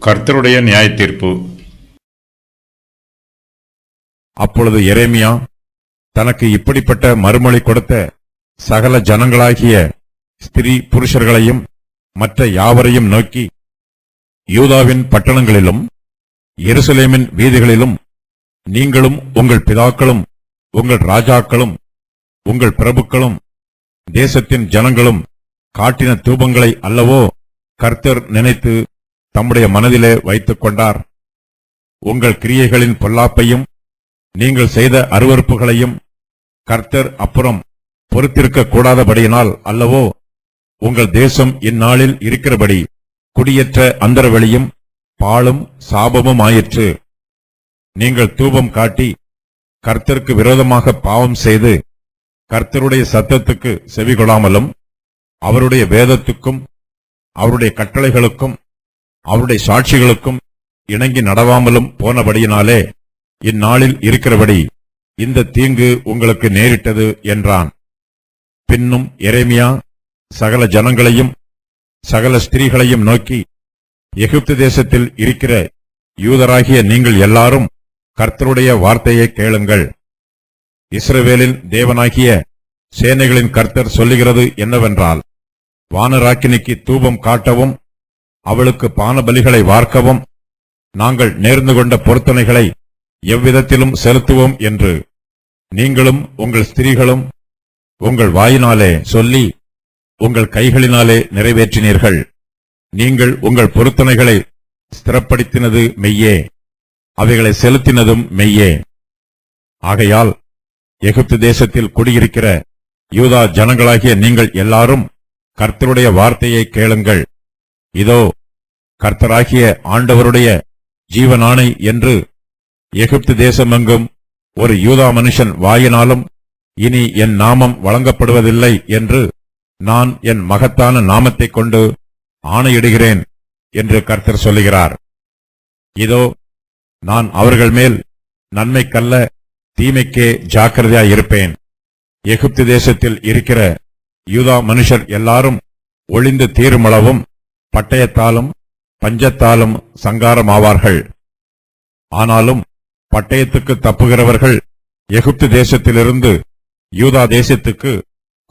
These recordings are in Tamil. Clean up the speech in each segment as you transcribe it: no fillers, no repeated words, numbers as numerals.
கர்த்தருடைய நியாயத்தீர்ப்பு. அப்பொழுது எரேமியா தனக்கு இப்படிப்பட்ட மறுமொழி கொடுத்த சகல ஜனங்களாகிய ஸ்திரீ புருஷர்களையும் மற்ற யாவரையும் நோக்கி, யூதாவின் பட்டணங்களிலும் எருசலேமின் வீதிகளிலும் நீங்களும் உங்கள் பிதாக்களும் உங்கள் ராஜாக்களும் உங்கள் பிரபுக்களும் தேசத்தின் ஜனங்களும் காட்டின தூபங்களை அல்லவோ கர்த்தர் நினைத்து தம்முடைய மனதிலே வைத்துக் கொண்டார். உங்கள் கிரியைகளின் பொல்லாப்பையும் நீங்கள் செய்த அருவருப்புகளையும் கர்த்தர் அப்புறம் பொறுத்திருக்க கூடாதபடியினால் அல்லவோ உங்கள் தேசம் இந்நாளில் இருக்கிறபடி குடியேற்ற அந்தரவெளியும் பாழும் சாபமும் ஆயிற்று. நீங்கள் தூபம் காட்டி கர்த்தருக்கு விரோதமாக பாவம் செய்து கர்த்தருடைய சத்தத்துக்கு செவிகொடாமலும் அவருடைய வேதத்துக்கும் அவருடைய கட்டளைகளுக்கும் அவருடைய சாட்சிகளுக்கும் இணங்கி நடவாமலும் போனபடியினாலே இந்நாளில் இருக்கிறபடி இந்த தீங்கு உங்களுக்கு நேரிட்டது என்றான். பின்னும் எரேமியா சகல ஜனங்களையும் சகல ஸ்திரீகளையும் நோக்கி, எகிப்து தேசத்தில் இருக்கிற யூதராகிய நீங்கள் எல்லாரும் கர்த்தருடைய வார்த்தையை கேளுங்கள். இஸ்ரவேலின் தேவனாகிய சேனைகளின் கர்த்தர் சொல்லுகிறது என்னவென்றால், வானராக்கினிக்கு தூபம் காட்டவும் அவளுக்கு பானபலிகளை வார்க்கவும் நாங்கள் நேர்ந்து கொண்ட பொருத்தனைகளை எவ்விதத்திலும் செலுத்துவோம் என்று நீங்களும் உங்கள் ஸ்திரீகளும் உங்கள் வாயினாலே சொல்லி உங்கள் கைகளினாலே நிறைவேற்றினீர்கள். நீங்கள் உங்கள் பொருத்தனைகளை ஸ்திரப்படுத்தினது மெய்யே, அவைகளை செலுத்தினதும் மெய்யே. ஆகையால் எகிப்து தேசத்தில் குடியிருக்கிற யூதா ஜனங்களாகிய நீங்கள் எல்லாரும் கர்த்தருடைய வார்த்தையை கேளுங்கள். இதோ, கர்த்தராகிய ஆண்டவருடைய ஜீவனானை என்று எகிப்து தேசமெங்கும் ஒரு யூதா மனுஷன் வாயினாலும் இனி என் நாமம் வழங்கப்படுவதில்லை என்று நான் என் மகத்தான நாமத்தைக் கொண்டு ஆணையிடுகிறேன் என்று கர்த்தர் சொல்லுகிறார். இதோ, நான் அவர்கள் மேல் நன்மைக்கல்ல தீமைக்கே ஜாக்கிரதையாயிருப்பேன். எகிப்து தேசத்தில் இருக்கிற யூதா மனுஷர் எல்லாரும் ஒளிந்து தீருமளவும் பட்டயத்தாலும் பஞ்சத்தாலும் சங்காரமாவார்கள். ஆனாலும் பட்டயத்துக்கு தப்புகிறவர்கள் எகிப்து தேசத்திலிருந்து யூதா தேசத்துக்கு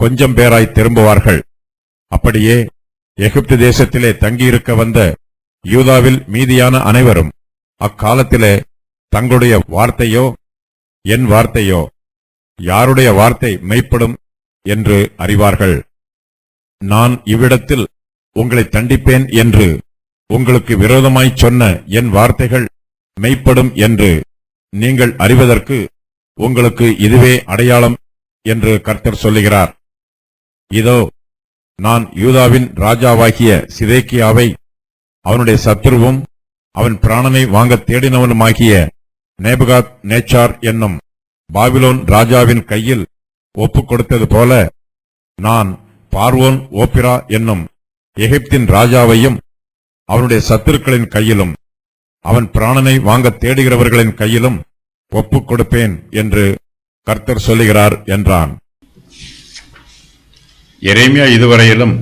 கொஞ்சம் பேராய் திரும்புவார்கள். அப்படியே எகிப்து தேசத்திலே தங்கியிருக்க வந்த யூதாவில் மீதியான அனைவரும் அக்காலத்திலே தங்களுடைய வார்த்தையோ என் வார்த்தையோ யாருடைய வார்த்தை மெய்ப்படும் என்று அறிவார்கள். நான் இவ்விடத்தில் உங்களை தண்டிப்பேன் என்று உங்களுக்கு விரோதமாய்ச் சொன்ன என் வார்த்தைகள் மெய்ப்படும் என்று நீங்கள் அறிவதற்கு உங்களுக்கு இதுவே அடையாளம் என்று கர்த்தர் சொல்லுகிறார். இதோ, நான் யூதாவின் ராஜாவாகிய சிதேக்கியாவை அவனுடைய சத்துருவும் அவன் பிராணனை வாங்க தேடினவனுமாகிய நேபுகாத் நேச்சார் என்னும் பாபிலோன் ராஜாவின் கையில் ஒப்புக் கொடுத்தது போல நான் பார்வோன் ஓப்பிரா என்னும் எகிப்தின் ராஜாவையும் அவனுடைய சத்துருக்களின் கையிலும் அவன் பிராணனை வாங்க தேடுகிறவர்களின் கையிலும் ஒப்புக் கொடுப்பேன் என்று கர்த்தர் சொல்லுகிறார் என்றான். எரேமியா இதுவரையிலும்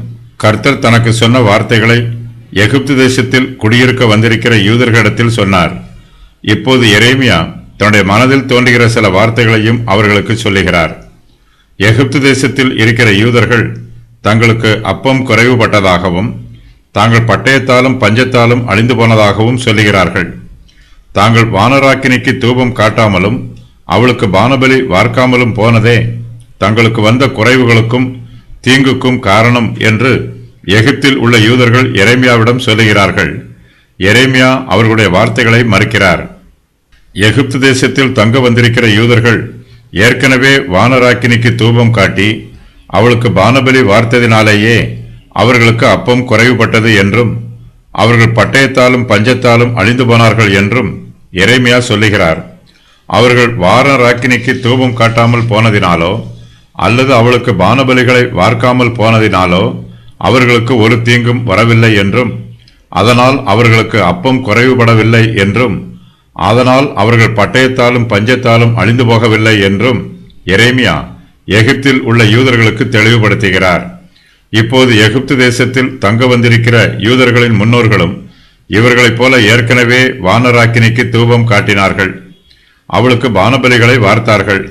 கர்த்தர் தனக்கு சொன்ன வார்த்தைகளை எகிப்து தேசத்தில் குடியிருக்க வந்திருக்கிற யூதர்களிடத்தில் சொன்னார். இப்போது எரேமியா தன்னுடைய மனதில் தோன்றுகிற சில வார்த்தைகளையும் அவர்களுக்கு சொல்லுகிறார். எகிப்து தேசத்தில் இருக்கிற யூதர்கள் தங்களுக்கு அப்பம் குறைவுபட்டதாகவும் தாங்கள் பட்டயத்தாலும் பஞ்சத்தாலும் அழிந்து போனதாகவும் சொல்லுகிறார்கள். தாங்கள் வானராக்கினிக்கு தூபம் காட்டாமலும் அவளுக்கு பானபலி வார்க்காமலும் போனதே தங்களுக்கு வந்த குறைவுகளுக்கும் தீங்குக்கும் காரணம் என்று எகிப்தில் உள்ள யூதர்கள் எரேமியாவிடம் சொல்லுகிறார்கள். எரேமியா அவர்களுடைய வார்த்தைகளை மறுக்கிறார். எகிப்து தேசத்தில் தங்க வந்திருக்கிற யூதர்கள் ஏற்கனவே வானராக்கினிக்கு தூபம் காட்டி அவளுக்கு பானபலி வார்த்ததினாலேயே அவர்களுக்கு அப்பம் குறைவுபட்டது என்றும் அவர்கள் பட்டயத்தாலும் பஞ்சத்தாலும் அழிந்து போனார்கள் என்றும் எரேமியா சொல்லுகிறார். அவர்கள் வானராக்கினிக்கு தூபம் காட்டாமல் போனதினாலோ அல்லது அவளுக்கு பானபலிகளை வார்க்காமல் போனதினாலோ அவர்களுக்கு ஒரு தீங்கும் வரவில்லை என்றும் அதனால் அவர்களுக்கு அப்பம் குறைவுபடவில்லை என்றும் அதனால் அவர்கள் பட்டயத்தாலும் பஞ்சத்தாலும் அழிந்து போகவில்லை என்றும் எரேமியா எகிப்தில் உள்ள யூதர்களுக்கு தெளிவுபடுத்துகிறார். இப்போது எகிப்து தேசத்தில் தங்க வந்திருக்கிற யூதர்களின் முன்னோர்களும் இவர்களைப் போல ஏற்கனவே வானராக்கினிக்கு தூபம் காட்டினார்கள். அவளுக்கு பானபலிகளை வார்த்தார்கள்.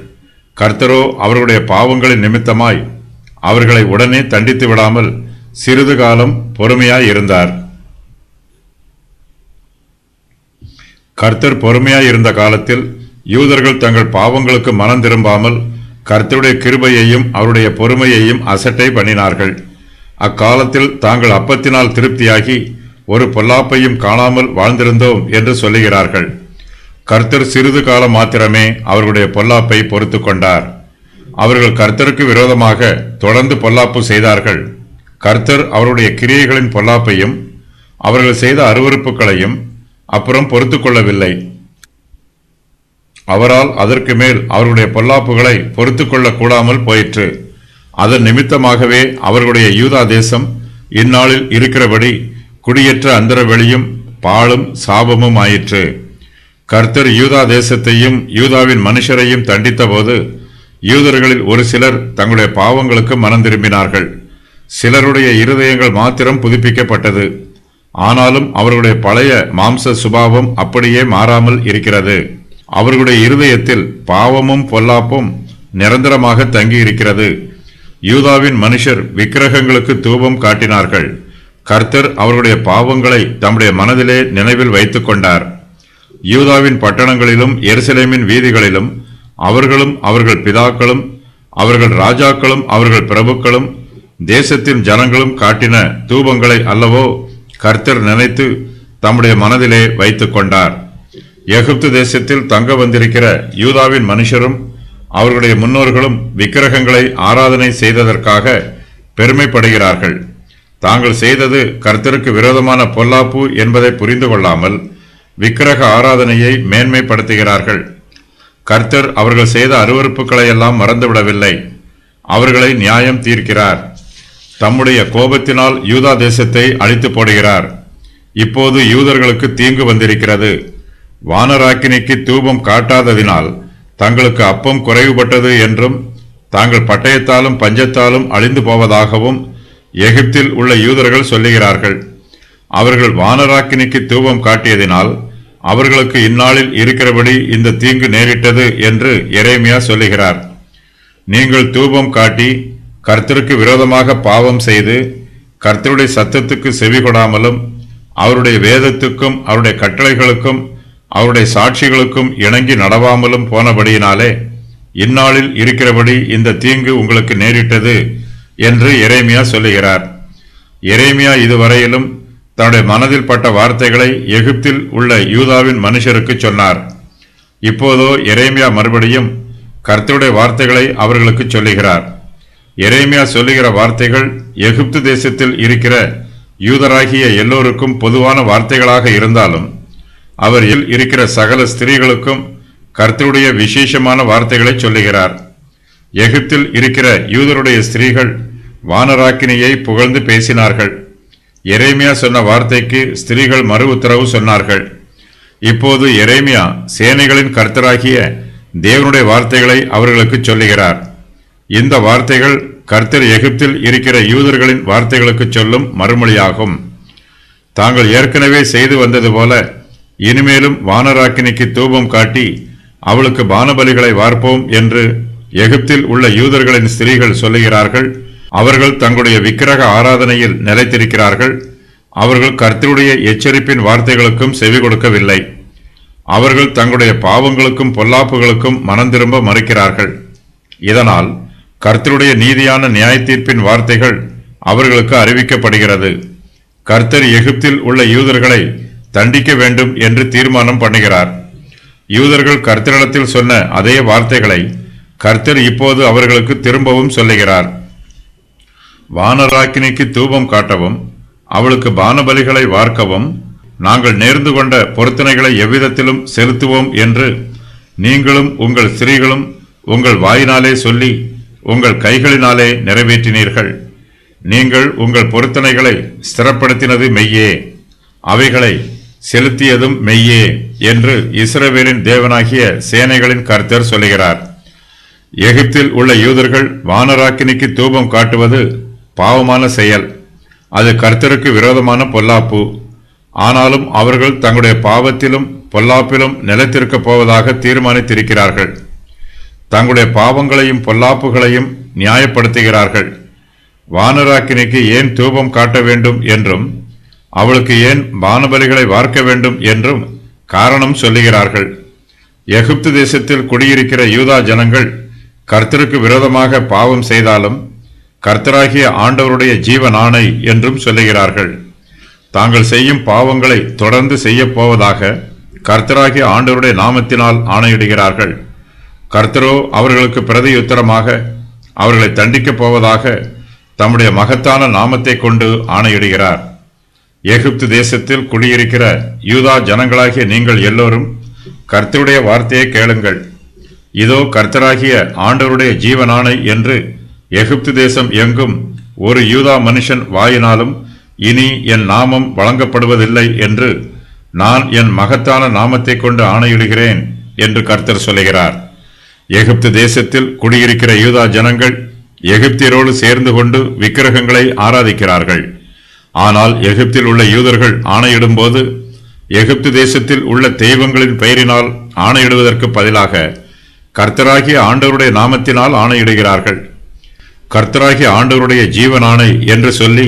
கர்த்தரோ அவர்களுடைய பாவங்களின் நிமித்தமாய் அவர்களை உடனே தண்டித்து விடாமல் சிறிது காலம் பொறுமையாய் இருந்தார். கர்த்தர் பொறுமையாய் இருந்த காலத்தில் யூதர்கள் தங்கள் பாவங்களுக்கு மனம் திரும்பாமல் கர்த்தருடைய கிருபையையும் அவருடைய பொறுமையையும் அசட்டை பண்ணினார்கள். அக்காலத்தில் தாங்கள் அப்பத்தினால் திருப்தியாகி ஒரு பொல்லாப்பையும் காணாமல் வாழ்ந்திருந்தோம் என்று சொல்லுகிறார்கள். கர்த்தர் சிறிது காலம் மாத்திரமே அவர்களுடைய பொல்லாப்பை பொறுத்து கொண்டார். அவர்கள் கர்த்தருக்கு விரோதமாக தொடர்ந்து பொல்லாப்பு செய்தார்கள். கர்த்தர் அவருடைய கிரியைகளின் பொல்லாப்பையும் அவர்கள் செய்த அருவருப்புகளையும் அப்புறம் பொறுத்து கொள்ளவில்லை. அவரால் அதற்கு மேல் அவர்களுடைய பொல்லாப்புகளை பொறுத்து கொள்ள கூடாமல் போயிற்று. அதன் நிமித்தமாகவே அவர்களுடைய யூதா தேசம் இந்நாளில் இருக்கிறபடி குடியேற்ற அந்தரவெளியும் பாழும் சாபமும் ஆயிற்று. கர்த்தர் யூதா தேசத்தையும் யூதாவின் மனுஷரையும் தண்டித்த போது யூதர்களில் ஒரு சிலர் தங்களுடைய பாவங்களுக்கு மனம் திரும்பினார்கள். சிலருடைய இருதயங்கள் மாத்திரம் புதுப்பிக்கப்பட்டது. ஆனாலும் அவர்களுடைய பழைய மாம்ச சுபாவம் அப்படியே மாறாமல் இருக்கிறது. அவர்களுடைய இருதயத்தில் பாவமும் பொல்லாப்பும் நிரந்தரமாக தங்கி இருக்கிறது. யூதாவின் மனுஷர் விக்கிரகங்களுக்கு தூபம் காட்டினார்கள். கர்த்தர் அவர்களுடைய பாவங்களை தம்முடைய மனதிலே நினைவில் வைத்துக் கொண்டார். யூதாவின் பட்டணங்களிலும் எருசலேமின் வீதிகளிலும் அவர்களும் அவர்கள் பிதாக்களும் அவர்கள் ராஜாக்களும் அவர்கள் பிரபுக்களும் தேசத்தின் ஜனங்களும் காட்டின தூபங்களை அல்லவோ கர்த்தர் நினைத்து தம்முடைய மனதிலே வைத்துக் கொண்டார். எகிப்து தேசத்தில் தங்க வந்திருக்கிற யூதாவின் மனுஷரும் அவர்களுடைய முன்னோர்களும் விக்கிரகங்களை ஆராதனை செய்ததற்காக பெருமைப்படுகிறார்கள். தாங்கள் செய்தது கர்த்தருக்கு விரோதமான பொல்லாப்பு என்பதை புரிந்து கொள்ளாமல் விக்கிரக ஆராதனையை மேன்மைப்படுத்துகிறார்கள். கர்த்தர் அவர்கள் செய்த அருவருப்புகளை எல்லாம் மறந்துவிடவில்லை. அவர்களை நியாயம் தீர்க்கிறார். தம்முடைய கோபத்தினால் யூதா தேசத்தை அழித்து போடுகிறார். இப்போது யூதர்களுக்கு தீங்கு வந்திருக்கிறது. வானராக்கினிக்கு தூபம் காட்டாததினால் தங்களுக்கு அப்பம் குறைவுபட்டது என்றும் தாங்கள் பட்டயத்தாலும் பஞ்சத்தாலும் அழிந்து போவதாகவும் எகிப்தில் உள்ள யூதர்கள் சொல்லுகிறார்கள். அவர்கள் வானராக்கினிக்கு தூபம் காட்டியதினால் அவர்களுக்கு இந்நாளில் இருக்கிறபடி இந்த தீங்கு நேரிட்டது என்று எரேமியா சொல்லுகிறார். நீங்கள் தூபம் காட்டி கர்த்தருக்கு விரோதமாக பாவம் செய்து கர்த்தருடைய சத்தத்துக்கு செவிகொடாமலும் அவருடைய வேதத்துக்கும் அவருடைய கட்டளைகளுக்கும் அவருடைய சாட்சிகளுக்கும் இணங்கி நடவாமலும் போனபடியினாலே இந்நாளில் இருக்கிறபடி இந்த தீங்கு உங்களுக்கு நேரிட்டது என்று எரேமியா சொல்லுகிறார். எரேமியா இதுவரையிலும் தன்னுடைய மனதில் பட்ட வார்த்தைகளை எகிப்தில் உள்ள யூதாவின் மனுஷருக்கு சொன்னார். இப்போதோ எரேமியா மறுபடியும் கர்த்தருடைய வார்த்தைகளை அவர்களுக்கு சொல்லுகிறார். எரேமியா சொல்லுகிற வார்த்தைகள் எகிப்து தேசத்தில் இருக்கிற யூதராகிய எல்லோருக்கும் பொதுவான வார்த்தைகளாக இருந்தாலும் அவர் இருக்கிற சகல ஸ்திரீகளுக்கும் கர்த்தருடைய விசேஷமான வார்த்தைகளை சொல்லுகிறார். எகிப்தில் இருக்கிற யூதருடைய ஸ்திரீகள் வானராக்கினியை புகழ்ந்து பேசினார்கள். எரேமியா சொன்ன வார்த்தைக்கு ஸ்திரீகள் மறு உத்தரவு சொன்னார்கள். இப்போது எரேமியா சேனைகளின் கர்த்தராகிய தேவனுடைய வார்த்தைகளை அவர்களுக்கு சொல்லுகிறார். இந்த வார்த்தைகள் கர்த்தர் எகிப்தில் இருக்கிற யூதர்களின் வார்த்தைகளுக்கு சொல்லும் மறுமொழியாகும். தாங்கள் ஏற்கனவே செய்து வந்தது போல இனிமேலும் வானராக்கினிக்கு தூபம் காட்டி அவளுக்கு பானபலிகளை வார்ப்போம் என்று எகிப்தில் உள்ள யூதர்களின் ஸ்திரீகள் சொல்லுகிறார்கள். அவர்கள் தங்களுடைய விக்கிரக ஆராதனையில் நிலைத்திருக்கிறார்கள். அவர்கள் கர்த்தருடைய எச்சரிப்பின் வார்த்தைகளுக்கும் செவி கொடுக்கவில்லை. அவர்கள் தங்களுடைய பாவங்களுக்கும் பொல்லாப்புகளுக்கும் மனம் திரும்ப மறுக்கிறார்கள். இதனால் கர்த்தருடைய நீதியான நியாய தீர்ப்பின் வார்த்தைகள் அவர்களுக்கு அறிவிக்கப்படுகிறது. கர்த்தர் எகிப்தில் உள்ள யூதர்களை தண்டிக்க வேண்டும் என்று தீர்மானம் பண்ணுகிறார். யூதர்கள் கர்த்தரிடத்தில் சொன்ன அதே வார்த்தைகளை கர்த்தர் இப்போது அவர்களுக்கு திரும்பவும் சொல்லுகிறார். வானராக்கினிக்கு தூபம் காட்டவும் அவளுக்கு பானபலிகளை வார்க்கவும் நாங்கள் நேர்ந்து கொண்ட பொருத்தனைகளை எவ்விதத்திலும் செலுத்துவோம் என்று நீங்களும் உங்கள் ஸ்திரீகளும் உங்கள் வாயினாலே சொல்லி உங்கள் கைகளினாலே நிறைவேற்றினீர்கள். நீங்கள் உங்கள் பொருத்தனைகளை ஸ்திரப்படுத்தினது மெய்யே, அவைகளை செலுத்தியதும் மெய்யே என்று இஸ்ரவேலின் தேவனாகிய சேனைகளின் கர்த்தர் சொல்லுகிறார். எகிப்தில் உள்ள யூதர்கள் வானராக்கினிக்கு தூபம் காட்டுவது பாவமான செயல். அது கர்த்தருக்கு விரோதமான பொல்லாப்பு. ஆனாலும் அவர்கள் தங்களுடைய பாவத்திலும் பொல்லாப்பிலும் நிலைத்திருக்கப் போவதாக தீர்மானித்திருக்கிறார்கள். தங்களுடைய பாவங்களையும் பொல்லாப்புகளையும் நியாயப்படுத்துகிறார்கள். வானராக்கினிக்கு ஏன் தூபம் காட்ட வேண்டும் என்றும் அவளுக்கு ஏன் பானபலிகளை வார்க்க வேண்டும் என்றும் காரணம் சொல்லுகிறார்கள். எகிப்து தேசத்தில் குடியிருக்கிற யூதா ஜனங்கள் கர்த்தருக்கு விரோதமாக பாவம் செய்தாலும் கர்த்தராகிய ஆண்டவருடைய ஜீவன் ஆணை என்றும் சொல்லுகிறார்கள். தாங்கள் செய்யும் பாவங்களை தொடர்ந்து செய்யப் போவதாக கர்த்தராகிய ஆண்டவருடைய நாமத்தினால் ஆணையிடுகிறார்கள். கர்த்தரோ அவர்களுக்கு பிரதியுத்தரமாக அவர்களை தண்டிக்கப் போவதாக தம்முடைய மகத்தான நாமத்தை கொண்டு ஆணையிடுகிறார். எகிப்து தேசத்தில் குடியிருக்கிற யூதா ஜனங்களாகிய நீங்கள் எல்லோரும் கர்த்தருடைய வார்த்தையை கேளுங்கள். இதோ கர்த்தராகிய ஆண்டவருடைய ஜீவனானை என்று எகிப்து தேசம் எங்கும் ஒரு யூதா மனுஷன் வாயினாலும் இனி என் நாமம் வழங்கப்படுவதில்லை என்று நான் என் மகத்தான நாமத்தை கொண்டு ஆணையிடுகிறேன் என்று கர்த்தர் சொல்லுகிறார். எகிப்து தேசத்தில் குடியிருக்கிற யூதா ஜனங்கள் எகிப்தியரோடு சேர்ந்து கொண்டு விக்கிரகங்களை ஆராதிக்கிறார்கள். ஆனால் எகிப்தில் உள்ள யூதர்கள் ஆணையிடும் போது எகிப்து தேசத்தில் உள்ள தெய்வங்களின் பெயரினால் ஆணையிடுவதற்கு பதிலாக கர்த்தராகிய ஆண்டவருடைய நாமத்தினால் ஆணையிடுகிறார்கள். கர்த்தராகிய ஆண்டவருடைய ஜீவன் ஆணை என்று சொல்லி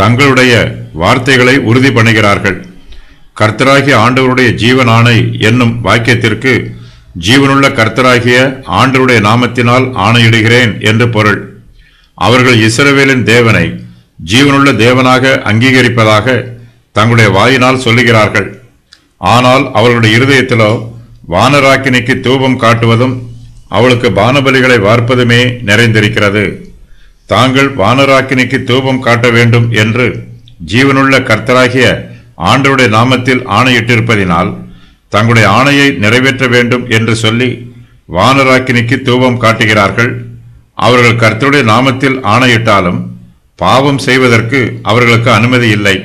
தங்களுடைய வார்த்தைகளை உறுதி பண்ணுகிறார்கள். கர்த்தராகிய ஆண்டவருடைய ஜீவன் ஆணை என்னும் வாக்கியத்திற்கு ஜீவனுள்ள கர்த்தராகிய ஆண்டவருடைய நாமத்தினால் ஆணையிடுகிறேன் என்று பொருள். அவர்கள் இஸ்ரவேலின் தேவனை ஜீவனுள்ள தேவனாக அங்கீகரிப்பதாக தங்களுடைய வாயினால் சொல்லுகிறார்கள். ஆனால் அவர்களுடைய இருதயத்திலோ வானராக்கினிக்கு தூபம் காட்டுவதும் அவளுக்கு பானபலிகளை வார்ப்பதுமே நிறைந்திருக்கிறது. தாங்கள் வானராக்கினிக்கு தூபம் காட்ட வேண்டும் என்று ஜீவனுள்ள கர்த்தராகிய ஆண்டவருடைய நாமத்தில் ஆணையிட்டிருப்பதினால் தங்களுடைய ஆணையை நிறைவேற்ற வேண்டும் என்று சொல்லி வானராக்கினிக்கு தூபம் காட்டுகிறார்கள். அவர்கள் கர்த்தருடைய நாமத்தில் ஆணையிட்டாலும் பாவம் செய்வதற்கு அவர்களுக்கு அனுமதி இல்லை.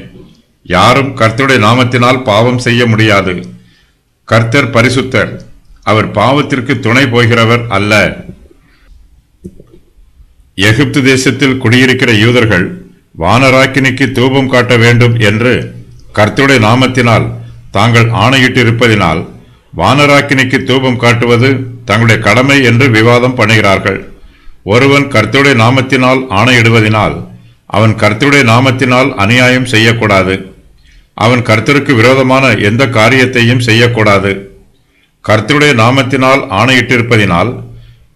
யாரும் கர்த்தருடைய நாமத்தினால் பாவம் செய்ய முடியாது. கர்த்தர் பரிசுத்தர், அவர் பாவத்திற்கு துணை போகிறவர் அல்ல. எகிப்து தேசத்தில் குடியிருக்கிற யூதர்கள் வானராக்கினிக்கு தூபம் காட்ட வேண்டும் என்று கர்த்தருடைய நாமத்தினால் தாங்கள் ஆணையிட்டிருப்பதினால் வானராக்கினிக்கு தூபம் காட்டுவது தங்களுடைய கடமை என்று விவாதம் பண்ணுகிறார்கள். ஒருவன் கர்த்தருடைய நாமத்தினால் ஆணையிடுவதினால் அவன் கர்த்தருடைய நாமத்தினால் அநியாயம் செய்யக்கூடாது. அவன் கர்த்தருக்கு விரோதமான எந்த காரியத்தையும் செய்யக்கூடாது. கர்த்தருடைய நாமத்தினால் ஆணையிட்டிருப்பதினால்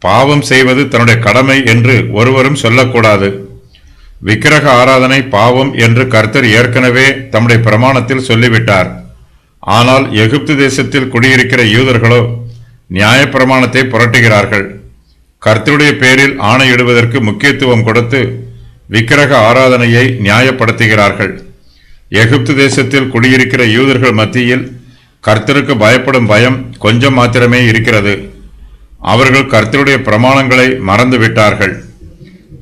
பாவம் செய்வது தன்னுடைய கடமை என்று ஒருவரும் சொல்லக்கூடாது. விக்கிரக ஆராதனை பாவம் என்று கர்த்தர் ஏற்கனவே தம்முடைய பிரமாணத்தில் சொல்லிவிட்டார். ஆனால் எகிப்து தேசத்தில் குடியிருக்கிற யூதர்களோ நியாயப்பிரமாணத்தை புரட்டுகிறார்கள். கர்த்தருடைய பேரில் ஆணையிடுவதற்கு முக்கியத்துவம் கொடுத்து விக்கிரக ஆராதனையை நியாயப்படுத்துகிறார்கள். எகிப்து தேசத்தில் குடியிருக்கிற யூதர்கள் மத்தியில் கர்த்தருக்கு பயப்படும் பயம் கொஞ்சம் மாத்திரமே இருக்கிறது. அவர்கள் கர்த்தருடைய பிரமாணங்களை மறந்துவிட்டார்கள்.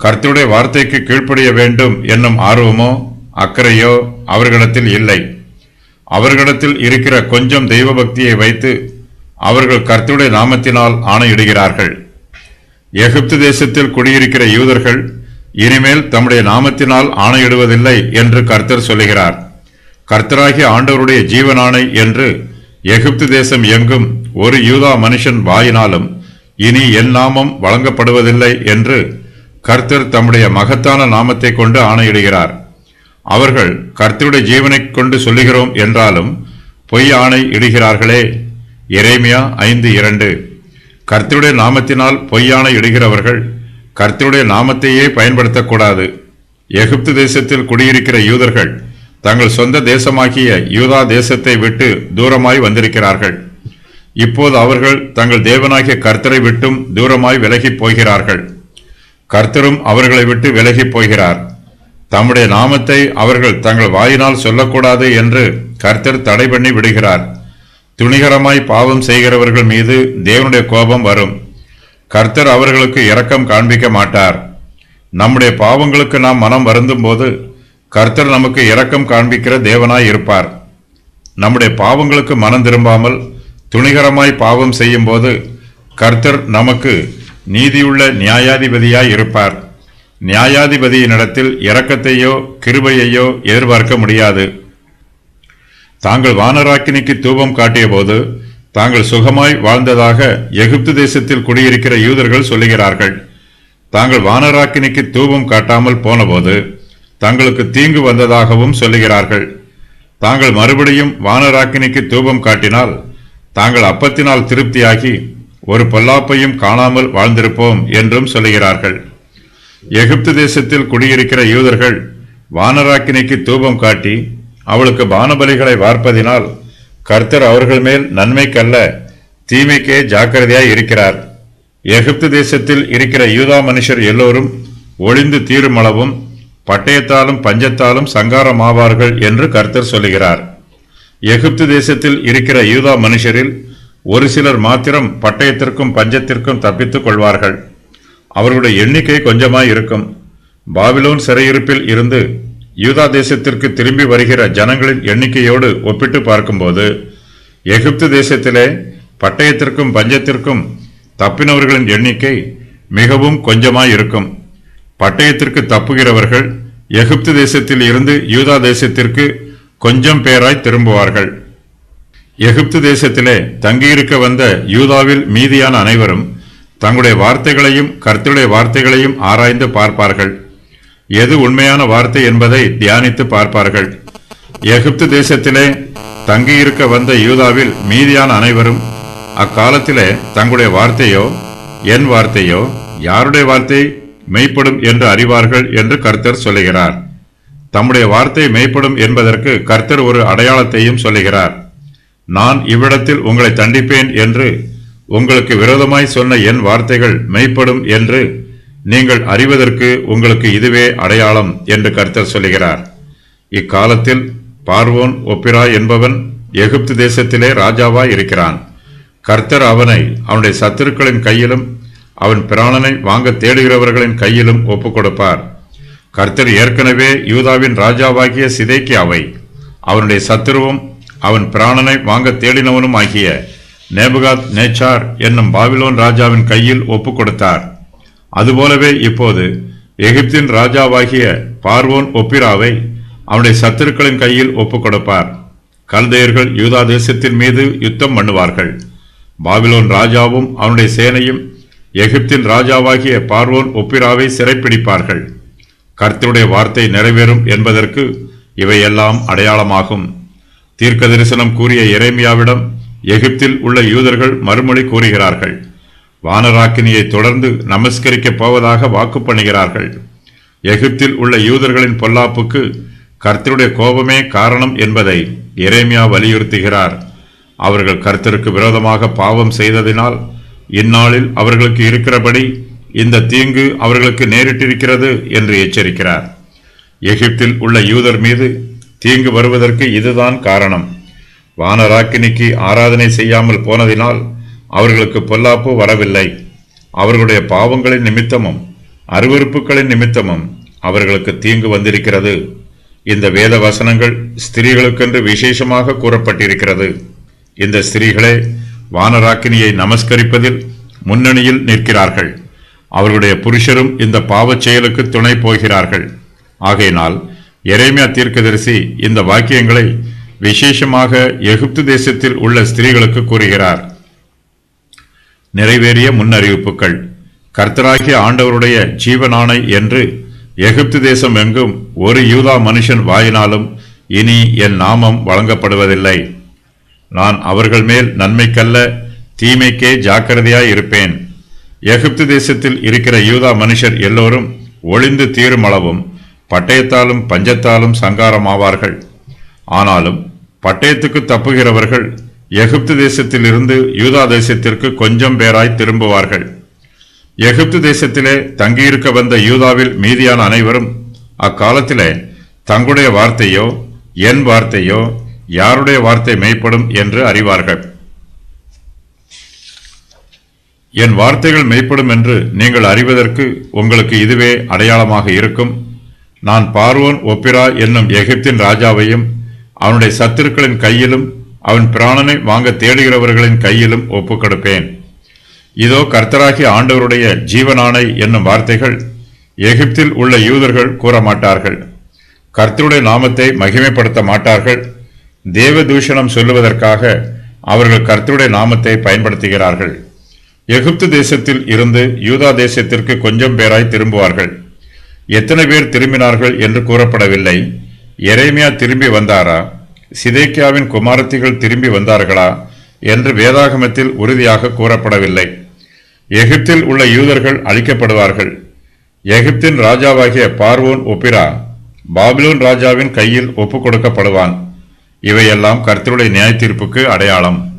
கர்த்தருடைய வார்த்தைக்கு கீழ்ப்படிய வேண்டும் என்னும் ஆர்வமோ அக்கறையோ அவர்களிடத்தில் இல்லை. அவர்களிடத்தில் இருக்கிற கொஞ்சம் தெய்வ பக்தியை வைத்து அவர்கள் கர்த்தருடைய நாமத்தினால் ஆணையிடுகிறார்கள். எகிப்து தேசத்தில் குடியிருக்கிற யூதர்கள் இனிமேல் தம்முடைய நாமத்தினால் ஆணையிடுவதில்லை என்று கர்த்தர் சொல்லுகிறார். கர்த்தராகிய ஆண்டவருடைய ஜீவனாணை என்று எகிப்து தேசம் எங்கும் ஒரு யூதா மனுஷன் வாயினாலும் இனி என் நாமம் வழங்கப்படுவதில்லை என்று கர்த்தர் தம்முடைய மகத்தான நாமத்தை கொண்டு ஆணையிடுகிறார். அவர்கள் கர்த்தருடைய ஜீவனை கொண்டு சொல்லுகிறோம் என்றாலும் பொய் ஆணை இடுகிறார்களே. எரேமியா 5:2. கர்த்தருடைய நாமத்தினால் பொய்யாணை இடுகிறவர்கள் கர்த்தருடைய நாமத்தையே பயன்படுத்தக்கூடாது. எகிப்து தேசத்தில் குடியிருக்கிற யூதர்கள் தங்கள் சொந்த தேசமாகிய யூதா தேசத்தை விட்டு தூரமாய் வந்திருக்கிறார்கள். இப்போது அவர்கள் தங்கள் தேவனாகிய கர்த்தரை விட்டும் தூரமாய் விலகிப் போகிறார்கள். கர்த்தரும் அவர்களை விட்டு விலகிப் போகிறார். தம்முடைய நாமத்தை அவர்கள் தங்கள் வாயினால் சொல்லக்கூடாது என்று கர்த்தர் தடை பண்ணி விடுகிறார். துணிகரமாய் பாவம் செய்கிறவர்கள் மீது தேவனுடைய கோபம் வரும். கர்த்தர் அவர்களுக்கு இரக்கம் காண்பிக்க மாட்டார். நம்முடைய பாவங்களுக்கு நாம் மனம் வருந்தும் போது கர்த்தர் நமக்கு இரக்கம் காண்பிக்கிற தேவனாய் இருப்பார். நம்முடைய பாவங்களுக்கு மனம் திரும்பாமல் துணிகரமாய் பாவம் செய்யும் போது கர்த்தர் நமக்கு நீதியுள்ள நியாயாதிபதியாய் இருப்பார். நியாயாதிபதியினிடத்தில் இரக்கத்தையோ கிருபையையோ எதிர்பார்க்க முடியாது. தாங்கள் வானராக்கினிக்கு தூபம் காட்டியபோது தாங்கள் சுகமாய் வாழ்ந்ததாக எகிப்து தேசத்தில் குடியிருக்கிற யூதர்கள் சொல்லுகிறார்கள். தாங்கள் வானராக்கினிக்கு தூபம் காட்டாமல் போனபோது தங்களுக்கு தீங்கு வந்ததாகவும் சொல்லுகிறார்கள். தாங்கள் மறுபடியும் வானராக்கினிக்கு தூபம் காட்டினால் தாங்கள் அப்பத்தினால் திருப்தியாகி ஒரு பொல்லாப்பையும் காணாமல் வாழ்ந்திருப்போம் என்றும் சொல்லுகிறார்கள். எகிப்து தேசத்தில் குடியிருக்கிற யூதர்கள் வானராக்கினிக்கு தூபம் காட்டி அவளுக்கு பானபலிகளை வார்ப்பதினால் கர்த்தர் அவர்கள் மேல் நன்மைக்கல்ல தீமைக்கே ஜாக்கிரதையாய் இருக்கிறார். எகிப்து தேசத்தில் இருக்கிற யூதா மனுஷர் எல்லோரும் ஒளிந்து தீருமளவும் பட்டயத்தாலும் பஞ்சத்தாலும் சங்காரமாவார்கள் என்று கர்த்தர் சொல்லுகிறார். எகிப்து தேசத்தில் இருக்கிற யூதா மனுஷரில் ஒரு சிலர் மாத்திரம் பட்டயத்திற்கும் பஞ்சத்திற்கும் தப்பித்துக் கொள்வார்கள். அவர்களுடைய எண்ணிக்கை கொஞ்சமாய் இருக்கும். பாபிலோன் சிறையிருப்பில் இருந்து யூதா தேசத்திற்கு திரும்பி வருகிற ஜனங்களின் எண்ணிக்கையோடு ஒப்பிட்டு பார்க்கும்போது எகிப்து தேசத்திலே பட்டயத்திற்கும் பஞ்சத்திற்கும் தப்பினவர்களின் எண்ணிக்கை மிகவும் கொஞ்சமாய் இருக்கும். பட்டயத்திற்கு தப்புகிறவர்கள் எகிப்து தேசத்தில் இருந்து யூதா தேசத்திற்கு கொஞ்சம் பேராய் திரும்புவார்கள். எகிப்து தேசத்திலே தங்கியிருக்க வந்த யூதாவில் மீதியான அனைவரும் தங்களுடைய வார்த்தைகளையும் கர்த்தருடைய வார்த்தைகளையும் ஆராய்ந்து பார்ப்பார்கள். எது உண்மையான வார்த்தை என்பதை தியானித்து பார்ப்பார்கள். எகிப்து தேசத்திலே தங்கியிருக்க வந்த யூதாவில் மீதியான அனைவரும் அக்காலத்திலே தங்களுடைய வார்த்தையோ என் வார்த்தையோ யாருடைய வார்த்தை மெய்ப்படும் என்று அறிவார்கள் என்று கர்த்தர் சொல்லுகிறார். தம்முடைய வார்த்தை மெய்ப்படும் என்பதற்கு கர்த்தர் ஒரு அடையாளத்தையும் சொல்லுகிறார். நான் இவ்விடத்தில் உங்களை தண்டிப்பேன் என்று உங்களுக்கு விரோதமாய் சொன்ன என் வார்த்தைகள் மெய்ப்படும் என்று நீங்கள் அறிவதற்கு உங்களுக்கு இதுவே அடையாளம் என்று கர்த்தர் சொல்லுகிறார். இக்காலத்தில் பார்வோன் ஒப்பிரா என்பவன் எகிப்து தேசத்திலே ராஜாவாய் இருக்கிறான். கர்த்தர் அவனை அவனுடைய சத்துருக்களின் கையிலும் அவன் பிராணனை வாங்க தேடுகிறவர்களின் கையிலும் ஒப்புக் கொடுப்பார். கர்த்தர் ஏற்கனவே யூதாவின் ராஜாவாகிய சிதேக்கியாவை அவனுடைய சத்துருவும் அவன் பிராணனை வாங்க தேடினவனும் ஆகிய நேபுகாத் நேச்சார் என்னும் பாபிலோன் ராஜாவின் கையில் ஒப்புக் கொடுத்தார். அதுபோலவே இப்போது எகிப்தின் ராஜாவாகிய பார்வோன் ஒப்பிராவை அவனுடைய சத்துருக்களின் கையில் ஒப்புக் கொடுப்பார். கல்தேயர்கள் யூதா தேசத்தின் மீது யுத்தம் பண்ணுவார்கள். பாபிலோன் ராஜாவும் அவனுடைய சேனையும் எகிப்தின் ராஜாவாகிய பார்வோன் ஒப்பிராவை சிறைப்பிடிப்பார்கள். கர்த்தருடைய வார்த்தை நிறைவேறும் என்பதற்கு இவையெல்லாம் அடையாளமாகும். தீர்க்க தரிசனம் கூறிய எரேமியாவிடம் எகிப்தில் உள்ள யூதர்கள் மறுமொழி கூறுகிறார்கள். வானராக்கினியை தொடர்ந்து நமஸ்கரிக்கப் போவதாக வாக்கு பண்ணுகிறார்கள். எகிப்தில் உள்ள யூதர்களின் பொல்லாப்புக்கு கர்த்தருடைய கோபமே காரணம் என்பதை எரேமியா வலியுறுத்துகிறார். அவர்கள் கர்த்தருக்கு விரோதமாக பாவம் செய்ததினால் இந்நாளில் அவர்களுக்கு இருக்கிறபடி இந்த தீங்கு அவர்களுக்கு நேரிட்டிருக்கிறது என்று எச்சரிக்கிறார். எகிப்தில் உள்ள யூதர் மீது தீங்கு வருவதற்கு இதுதான் காரணம். வானராக்கினிக்கு ஆராதனை செய்யாமல் போனதினால் அவர்களுக்கு பொல்லாப்பு வரவில்லை. அவர்களுடைய பாவங்களின் நிமித்தமும் அருவருப்புகளின் நிமித்தமும் அவர்களுக்கு தீங்கு வந்திருக்கிறது. இந்த வேத வசனங்கள் ஸ்திரீகளுக்கென்று விசேஷமாக கூறப்பட்டிருக்கிறது. இந்த ஸ்திரீகளே வானராக்கினியை நமஸ்கரிப்பதில் முன்னணியில் நிற்கிறார்கள். அவர்களுடைய புருஷரும் இந்த பாவச் செயலுக்கு துணை போகிறார்கள். ஆகையினால் எரேமியா தீர்க்கதரிசி இந்த வாக்கியங்களை விசேஷமாக எகிப்து தேசத்தில் உள்ள ஸ்திரீகளுக்கு கூறுகிறார். நிறைவேறிய முன்னறிவிப்புகள். கர்த்தராகிய ஆண்டவருடைய ஜீவனானை என்று எகிப்து தேசம் எங்கும் ஒரு யூதா மனுஷன் வாயினாலும் இனி என் நாமம் வழங்கப்படுவதில்லை. நான் அவர்கள் மேல் நன்மைக்கல்ல தீமைக்கே ஜாக்கிரதையாய் இருப்பேன். எகிப்து தேசத்தில் இருக்கிற யூதா மனுஷர் எல்லோரும் ஒளிந்து தீருமளவும் பட்டயத்தாலும் பஞ்சத்தாலும் சங்காரமாவார்கள். ஆனாலும் பட்டயத்துக்கு தப்புகிறவர்கள் எகிப்து தேசத்திலிருந்து யூதா தேசத்திற்கு கொஞ்சம் பேராய் திரும்புவார்கள். எகிப்து தேசத்திலே தங்கியிருக்க வந்த யூதாவில் மீதியான அனைவரும் அக்காலத்திலே தங்களுடைய வார்த்தையோ என் வார்த்தையோ யாருடைய வார்த்தை மெய்ப்படும் என்று அறிவார்கள். என் வார்த்தைகள் மெய்ப்படும் என்று நீங்கள் அறிவதற்கு உங்களுக்கு இதுவே அடையாளமாக இருக்கும். நான் பார்வோன் ஒப்பிரா என்னும் எகிப்தின் ராஜாவையும் அவனுடைய சத்துருக்களின் கையிலும் அவன் பிராணனை வாங்க தேடுகிறவர்களின் கையிலும் ஒப்புக் கொடுப்பேன். இதோ கர்த்தராகிய ஆண்டவருடைய ஜீவனானை என்னும் வார்த்தைகள் எகிப்தில் உள்ள யூதர்கள் கூற மாட்டார்கள். கர்த்தருடைய நாமத்தை மகிமைப்படுத்த மாட்டார்கள். தேவதூஷணம் சொல்லுவதற்காக அவர்கள் கர்த்தருடைய நாமத்தை பயன்படுத்துகிறார்கள். எகிப்து தேசத்தில் இருந்து யூதா தேசத்திற்கு கொஞ்சம் பேராய் திரும்புவார்கள். எத்தனை பேர் திரும்பினார்கள் என்று கூறப்படவில்லை. எரேமியா திரும்பி வந்தாரா, சிதேக்கியாவின் குமாரத்திகள் திரும்பி வந்தார்களா என்று வேதாகமத்தில் உறுதியாக கூறப்படவில்லை. எகிப்தில் உள்ள யூதர்கள் அழிக்கப்படுவார்கள். எகிப்தின் ராஜாவாகிய பார்வோன் ஒப்பிரா பாபிலோன் ராஜாவின் கையில் ஒப்புக் கொடுக்கப்படுவான். இவையெல்லாம் கர்த்தருடைய நியாயத்தீர்ப்புக்கு அடையாளம்.